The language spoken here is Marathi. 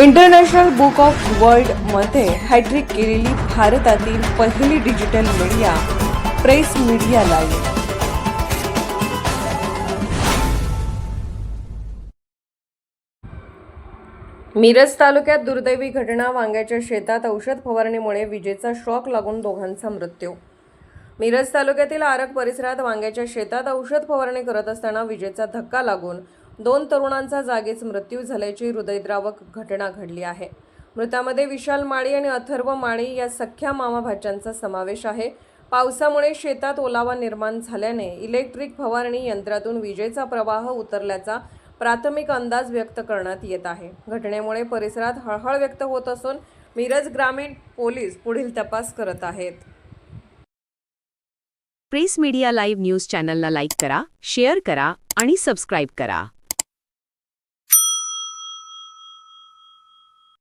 इंटरनॅशनल बुक ऑफ वर्ल्डमध्ये हॅट्रिक केलेली भारतातील पहिली digital media press media live. Miraj तालुक्यात दुर्दैवी घटना. वांग्याच्या शेतात औषध फवारणीमुळे विजेचा शॉक लागून दोघांचा मृत्यू. मिरज तालुक्यातील आरग परिसरात वांग्याच्या शेतात औषध फवारणी करत असताना विजेचा धक्का लागून 2 तरुणांचा जागीच मृत्यू झाल्याची हृदयद्रावक घटना घडली आहे. मृतांमध्ये विशाल माळी आणि अथर्व माळी या सख्या मामा भाच्यांचा समावेश आहे. पावसामुळे शेतात ओलावा निर्माण झाल्याने इलेक्ट्रिक फवारणी यंत्रातून विजेचा प्रवाह उतरल्याचा प्राथमिक अंदाज व्यक्त करण्यात येत आहे. घटनेमुळे परिसरात हळहळ व्यक्त होत असून मिरज ग्रामीण पोलीस पुढील तपास करत आहेत. प्रेस मीडिया लाईव्ह न्यूज चॅनलला लाईक करा, शेअर करा आणि सबस्क्राईब करा.